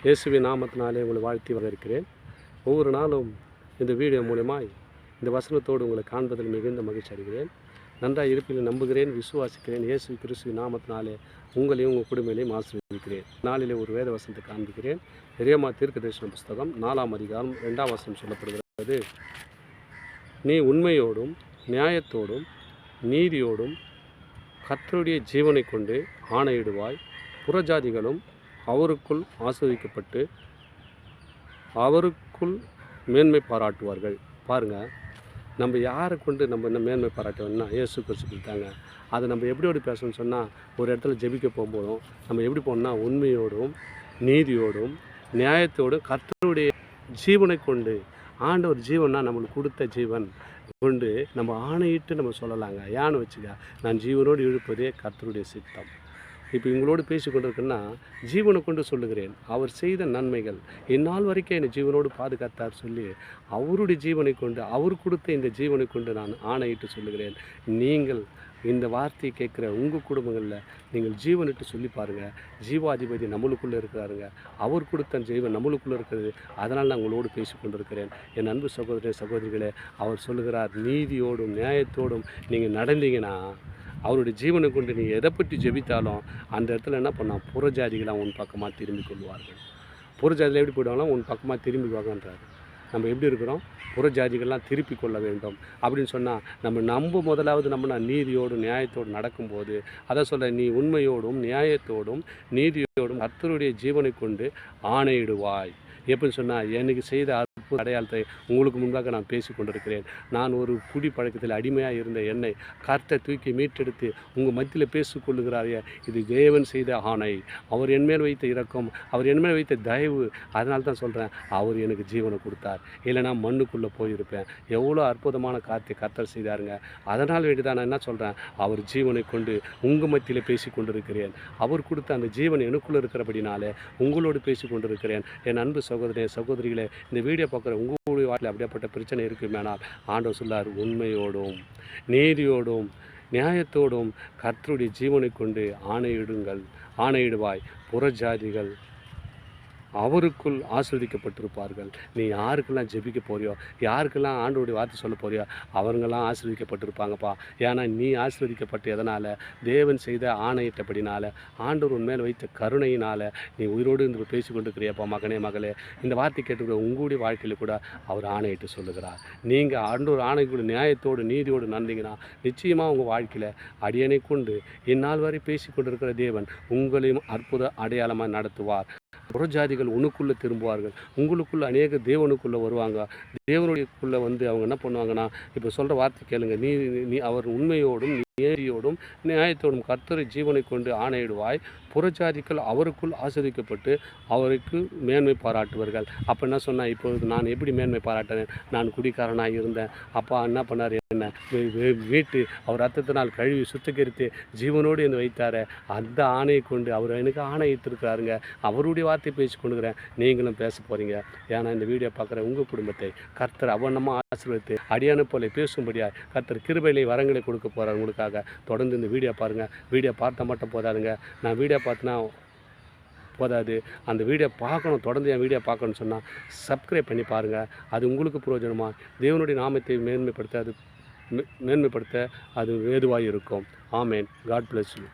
இயேசுவின் நாமத்தினாலே உங்களை வாழ்த்தி வரவேற்கிறேன். ஒவ்வொரு நாளும் இந்த வீடியோ மூலமாய் இந்த வசனத்தோடு உங்களை காண்பதில் மிகுந்த மகிழ்ச்சி அடைகிறேன். நன்றாக இருப்பில் நம்புகிறேன், விசுவாசிக்கிறேன். இயேசு கிறிஸ்துவின் நாமத்தினாலே உங்களையும் உங்கள் குடும்பங்களையும் ஆசீர்வதிக்கிறேன். நாளிலே ஒரு வேத வசனத்தை காண்பிக்கிறேன். எரேமியா தீர்க்கதரிசன புஸ்தகம் 4ஆம் அதிகாரம் 2ஆம் வசனம் சொல்லப்படுகிறது. நீ உண்மையோடும் நியாயத்தோடும் நீதியோடும் கர்த்தருடைய ஜீவனை கொண்டு ஆணையிடுவாய். புறஜாதிகளும் அவருக்குள் ஆசீர்வதிக்கப்பட்டு அவருக்குள் மேன்மை பாராட்டுவார்கள். பாருங்கள், நம்ம யாரை கொண்டு நம்ம என்ன மேன்மை பாராட்டுவோம்னா இயேசு கிறிஸ்து கொடுத்தாங்க. அதை நம்ம எப்படியோடு பேசணும்னு சொன்னால், ஒரு இடத்துல ஜெபிக்க போகும்போதும் நம்ம எப்படி போகணும்னா உண்மையோடும் நீதியோடும் நியாயத்தோடும் கர்த்தருடைய ஜீவனை கொண்டு, ஆண்டவர் ஜீவன்னா நம்மளுக்கு கொடுத்த ஜீவன் கொண்டு நம்ம ஆணையிட்டு நம்ம சொல்லலாங்க. ஏன்னு வச்சுக்க, நான் ஜீவனோடு இழுப்பதே கர்த்தருடைய சித்தம். இப்போ இவங்களோடு பேசி கொண்டிருக்கேன்னா ஜீவனை கொண்டு சொல்லுகிறேன். அவர் செய்த நன்மைகள் இந்நாள் வரைக்கும் என்னை ஜீவனோடு பாதுகாத்தார் சொல்லி அவருடைய ஜீவனை கொண்டு, அவர் கொடுத்த இந்த ஜீவனை கொண்டு நான் ஆணையிட்டு சொல்லுகிறேன். நீங்கள் இந்த வார்த்தையை கேட்குற உங்கள் குடும்பங்களில் நீங்கள் ஜீவனிட்டு சொல்லி பாருங்கள். ஜீவாதிபதி நம்மளுக்குள்ளே இருக்கிறாருங்க. அவர் கொடுத்த ஜீவன் நம்மளுக்குள்ளே இருக்கிறது. அதனால் நான் உங்களோடு பேசி கொண்டிருக்கிறேன். என் அன்பு சகோதர சகோதரிகளே, அவர் சொல்லுகிறார், நீதியோடும் நியாயத்தோடும் நீங்கள் நடந்தீங்கன்னா அவருடைய ஜீவனை கொண்டு நீ எதை பற்றி ஜெபித்தாலும் அந்த இடத்துல என்ன பண்ணால் புறஜாதிகளாக உன் பக்கமாக திரும்பி கொள்வார்கள். புறஜாதியில் எப்படி போயிடுவாங்கன்னா உன் பக்கமாக திரும்பிடுவாங்கன்றாரு. நம்ம எப்படி இருக்கிறோம்? புறஜாதிகள்லாம் திருப்பி கொள்ள வேண்டும் அப்படின்னு சொன்னால் நம்ம முதலாவது நம்ம நீதியோடும் நியாயத்தோடும் நடக்கும்போது அதை சொல்ல, நீ உண்மையோடும் நியாயத்தோடும் நீதியோடும் கர்த்தருடைய ஜீவனை கொண்டு ஆணையிடுவாய். எப்படின்னு சொன்னால், எனக்கு செய்த அற்புத அடையாளத்தை உங்களுக்கு முன்பாக நான் பேசி கொண்டிருக்கிறேன். நான் ஒரு குடி பழக்கத்தில் அடிமையாக இருந்த என்னை கர்த்தர் தூக்கி மீட்டெடுத்து உங்கள் மத்தியில் பேசிக்கொள்ளுகிறாரே, இது தேவன் செய்த ஆணை. அவர் என்மேல் வைத்த இரக்கம், அவர் என்மேல் வைத்த தயவு. அதனால தான் சொல்கிறேன், அவர் எனக்கு ஜீவனை கொடுத்தார். இல்லைனா மண்ணுக்குள்ளே போயிருப்பேன். எவ்வளோ அற்புதமான காரியத்தை கர்த்தர் செய்தாருங்க. அதனால் வேண்டி தான் நான் என்ன சொல்கிறேன், அவர் ஜீவனை கொண்டு உங்கள் மத்தியில் பேசி கொண்டிருக்கிறேன். அவர் கொடுத்த அந்த ஜீவன் எனக்குள்ளே இருக்கிறபடினாலே உங்களோடு பேசி கொண்டிருக்கிறேன். என் அன்பு சகோதரே சகோதரிகளே, இந்த வீடியோ பார்க்குற உங்களுடைய வாழ்க்கையில் அப்படியாப்பட்ட பிரச்சனை இருக்குமேனால் ஆண்டவர் சொல்லார், உண்மையோடும் நீதியோடும் நியாயத்தோடும் கர்த்தருடைய ஜீவனை கொண்டு ஆணையிடுவாய். புறஜாதிகள் அவருக்குள் ஆசீர்வதிக்கப்பட்டிருப்பார்கள். நீ யாருக்கெல்லாம் ஜெபிக்க போறியோ, யாருக்கெல்லாம் ஆண்டவருடைய வார்த்தை சொல்ல போறியோ, அவங்கெல்லாம் ஆசீர்வதிக்கப்பட்டிருப்பாங்கப்பா. ஏன்னா நீ ஆசீர்வதிக்கப்பட்டு எதனால்? தேவன் செய்த ஆணையிட்டபடினால, ஆண்டவர் உன் மேல் வைத்த கருணையினால் நீ உயிரோடு இருந்து பேசி கொண்டிருக்கிறியப்பா. மகனே மகளே, இந்த வார்த்தை கேட்டுக்கிற உங்களுடைய வாழ்க்கையில் கூட அவர் ஆணையிட்டு சொல்லுகிறார். நீங்கள் ஆண்டவர் ஆணைக்கூட நியாயத்தோடு நீதியோடு நடந்தீங்கன்னா நிச்சயமாக உங்கள் வாழ்க்கையில் அடியனை கொண்டு இந்நாள் வரை பேசி கொண்டிருக்கிற தேவன் உங்களையும் அற்புத அடையாளமாக நடத்துவார். புறஜாதிகள் உனக்குள்ளே திரும்புவார்கள். உங்களுக்குள்ளே அநேக தேவனுக்குள்ளே வருவாங்க. தேவனுடையக்குள்ளே வந்து அவங்க என்ன பண்ணுவாங்கன்னா, இப்போ சொல்கிற வார்த்தை கேளுங்க, நீ அவர் உண்மையோடும் நீதியோடும் நியாயத்தோடும் கர்த்தரை ஜீவனை கொண்டு ஆணையிடுவாய். புறஜாதிகள் அவருக்குள் ஆஸ்வதிக்கப்பட்டு அவருக்கு மேன்மை பாராட்டுவார்கள். அப்போ என்ன சொன்னால், இப்பொழுது நான் எப்படி மேன்மை பாராட்டினேன்? நான் குடிக்காரனாக இருந்தேன். அப்பா என்ன பண்ணார்? என்ன வீட்டு அவர் ரத்தத்தினால் கழுவி சுத்திகரித்து ஜீவனோடு என்று வைத்தார அந்த ஆணையை கொண்டு அவர் எனக்கு ஆணையிட்டிருக்கிறாருங்க. அவருடைய வார்த்தை பேசி கொண்டுக்கிறேன். நீங்களும் பேச போகிறீங்க. ஏன்னா இந்த வீடியோ பார்க்குற உங்கள் குடும்பத்தை கர்த்தர் அவனமாக ஆசீர்வதித்து அடியான போல பேசும்படியாக கர்த்தர் கிருபையிலே வரங்களை கொடுக்க போகிறார். உங்களுக்காக தொடர்ந்து இந்த வீடியோ பாருங்கள். வீடியோ பார்த்தா மட்டும் போதாதுங்க. நான் வீடியோ பார்த்தினா போதாது, அந்த வீடியோ பார்க்கணும். தொடர்ந்து என் வீடியோ பார்க்கணும்னு சொன்னால் சப்ஸ்கிரைப் பண்ணி பாருங்கள். அது உங்களுக்கு பிரயோஜனமாக தேவனுடைய நாமத்தை மேன்மைப்படுத்த அது ஏதுவாக இருக்கும். ஆமேன். God bless you.